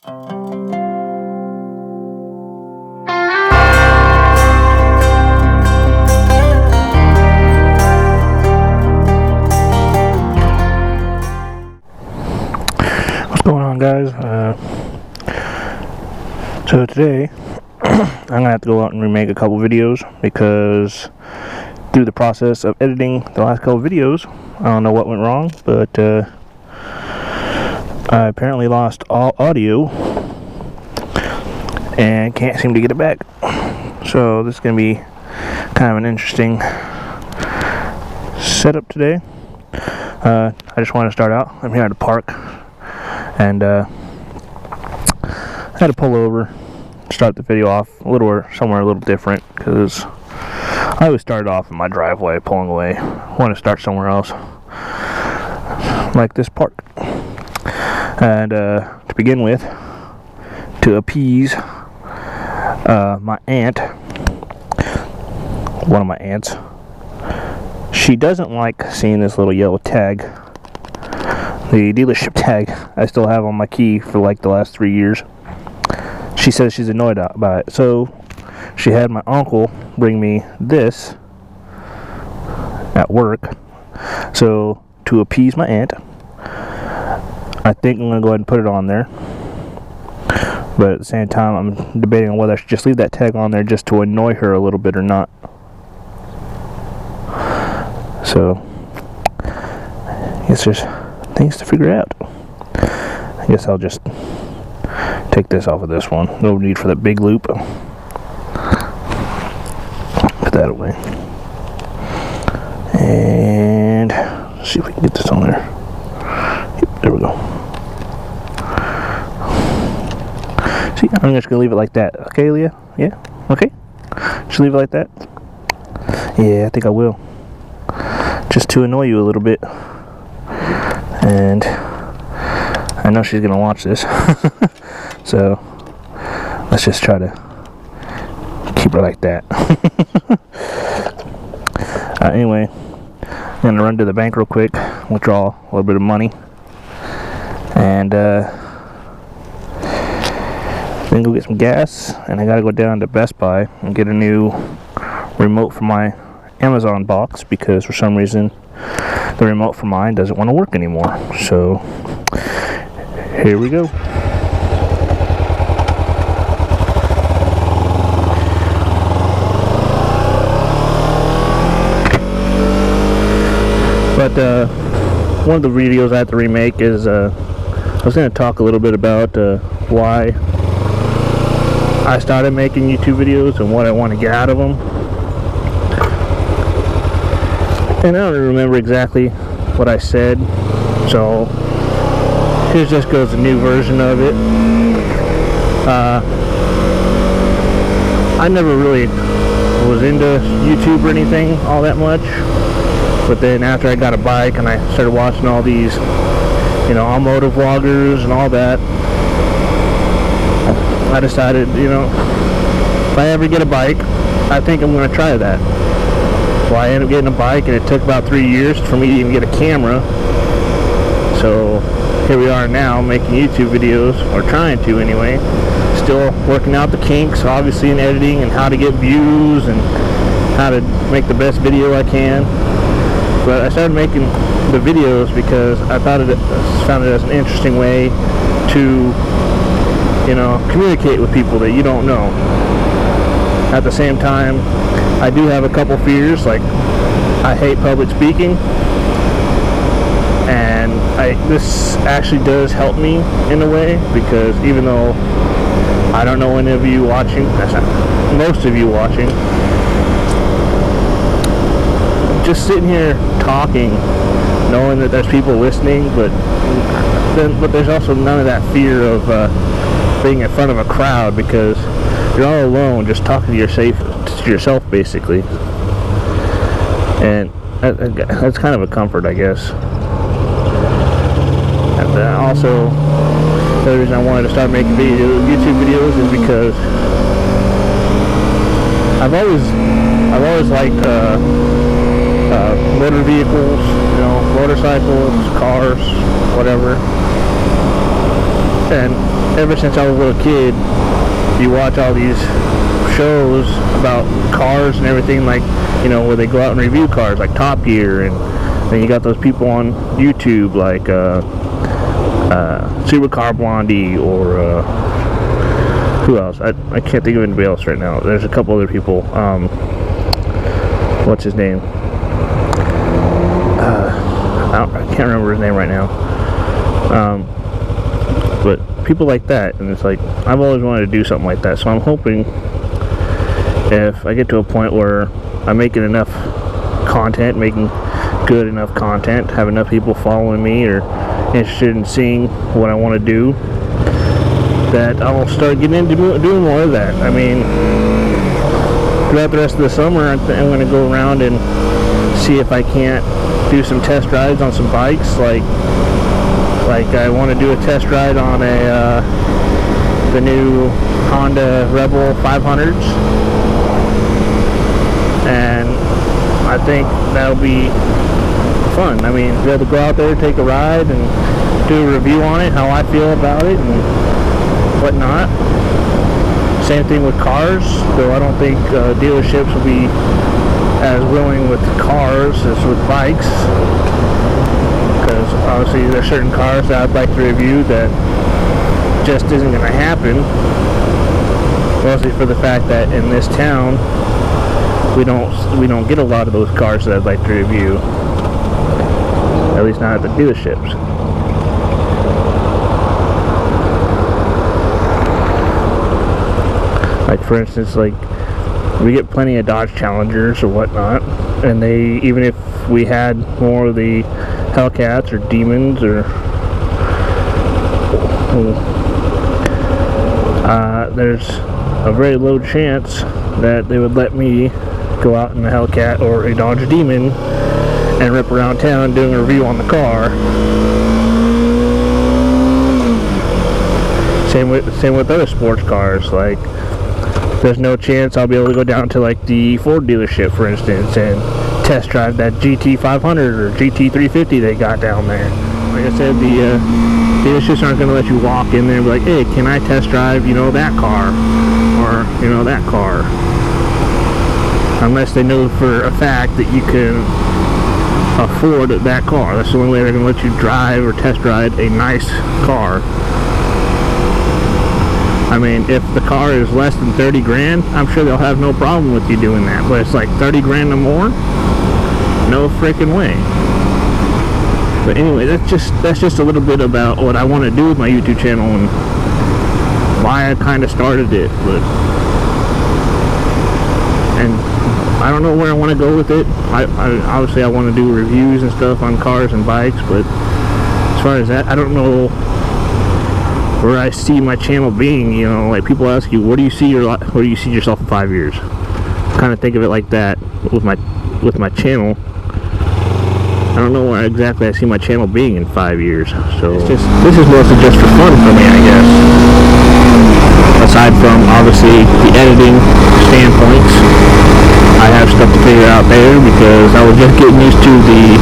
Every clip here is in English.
What's going on, guys? So today I'm gonna have to go out and remake a couple videos because through the process of editing the last couple videos, I don't know what went wrong, but I apparently lost all audio and can't seem to get it back. So this is gonna be kind of an interesting setup today. I just want to start out. I'm here at the park, and I had to pull over, start the video off somewhere a little different, because I always started off in my driveway pulling away. I want to start somewhere else, like this park. And to begin with, to appease my aunt, one of my aunts, she doesn't like seeing this little yellow tag, the dealership tag I still have on my key for like the last 3 years. She says she's annoyed by it, so she had my uncle bring me this at work. So to appease my aunt, I think I'm going to go ahead and put it on there. But at the same time, I'm debating on whether I should just leave that tag on there just to annoy her a little bit or not. So it's just things to figure out. I guess I'll just take this off of this one. No need for that big loop. Put that away. And see if we can get this on there. Yep, there we go. See, I'm just gonna leave it like that. Okay, Leah? Yeah? Okay? Just leave it like that? Yeah, I think I will. Just to annoy you a little bit. And I know she's gonna watch this. So let's just try to keep her like that. Anyway, I'm gonna run to the bank real quick, withdraw a little bit of money, and then go get some gas. And I gotta go down to Best Buy and get a new remote for my Amazon box, because for some reason the remote for mine doesn't want to work anymore. So here we go. But one of the videos I have to remake is I was going to talk a little bit about why I started making YouTube videos and what I want to get out of them. And I don't remember exactly what I said, so here just goes a new version of it. I never really was into YouTube or anything all that much, but then after I got a bike and I started watching all these, automotive vloggers and all that, I decided, if I ever get a bike, I think I'm going to try that. Well, I ended up getting a bike, and it took about 3 years for me to even get a camera. So here we are now, making YouTube videos, or trying to anyway. Still working out the kinks, obviously, in editing and how to get views and how to make the best video I can. But I started making the videos because I found it as an interesting way to, communicate with people that you don't know. At the same time, I do have a couple fears, like I hate public speaking, and this actually does help me in a way, because even though I don't know any of you watching, most of you watching, just sitting here talking, knowing that there's people listening, but there's also none of that fear of being in front of a crowd, because you're all alone, just talking to yourself basically, and that's kind of a comfort, I guess. And also, the other reason I wanted to start making YouTube videos is because I've always liked motor vehicles, motorcycles, cars, whatever. And ever since I was a little kid, you watch all these shows about cars and everything, like, you know, where they go out and review cars, like Top Gear, and then you got those people on YouTube like Supercar Blondie, or who else? I can't think of anybody else right now. There's a couple other people. What's his name? I can't remember his name right now. But people like that, and it's like, I've always wanted to do something like that, so I'm hoping if I get to a point where I'm making enough content, making good enough content, have enough people following me or interested in seeing what I want to do, that I'll start getting into doing more of that. I mean, throughout the rest of the summer, I'm going to go around and see if I can't do some test rides on some bikes. Like I want to do a test ride on the new Honda Rebel 500s, and I think that'll be fun. I mean, be able to go out there, take a ride, and do a review on it, how I feel about it, and whatnot. Same thing with cars, though I don't think dealerships will be as willing with cars as with bikes, because obviously there's certain cars that I'd like to review that just isn't going to happen, mostly for the fact that in this town we don't get a lot of those cars that I'd like to review, at least not at the dealerships. Like, for instance, like, we get plenty of Dodge Challengers or whatnot, and they, even if we had more of the Hellcats or Demons, or there's a very low chance that they would let me go out in a Hellcat or a Dodge Demon and rip around town doing a review on the car. Same with other sports cars. Like, there's no chance I'll be able to go down to like the Ford dealership, for instance, and test drive that GT500 or GT350 they got down there. Like I said, the dealerships aren't going to let you walk in there and be like, hey, can I test drive, you know, that car, or, you know, that car, unless they know for a fact that you can afford that car. That's the only way they're going to let you drive or test ride a nice car. I mean, if the car is less than 30 grand, I'm sure they'll have no problem with you doing that. But it's like 30 grand or more? No freaking way. But anyway, that's just a little bit about what I want to do with my YouTube channel and why I kind of started it. And I don't know where I want to go with it. I obviously I want to do reviews and stuff on cars and bikes, but as far as that, I don't know where I see my channel being. You know, like, people ask you, where do you see yourself in 5 years? Kind of think of it like that with my channel. I don't know where exactly I see my channel being in 5 years. So this is mostly just for fun for me, I guess. Aside from obviously the editing standpoints, I have stuff to figure out there, because I was just getting used to the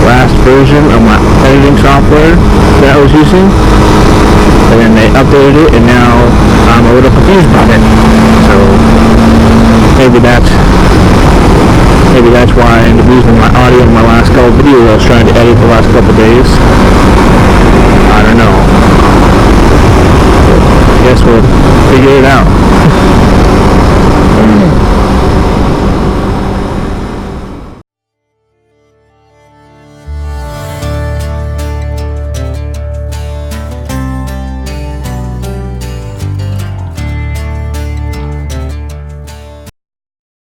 last version of my editing software that I was using, and then they updated it, and now I'm a little confused about it. So maybe that's why I ended up losing my audio in my last couple videos I was trying to edit the last couple days. I don't know. I guess we'll figure it out.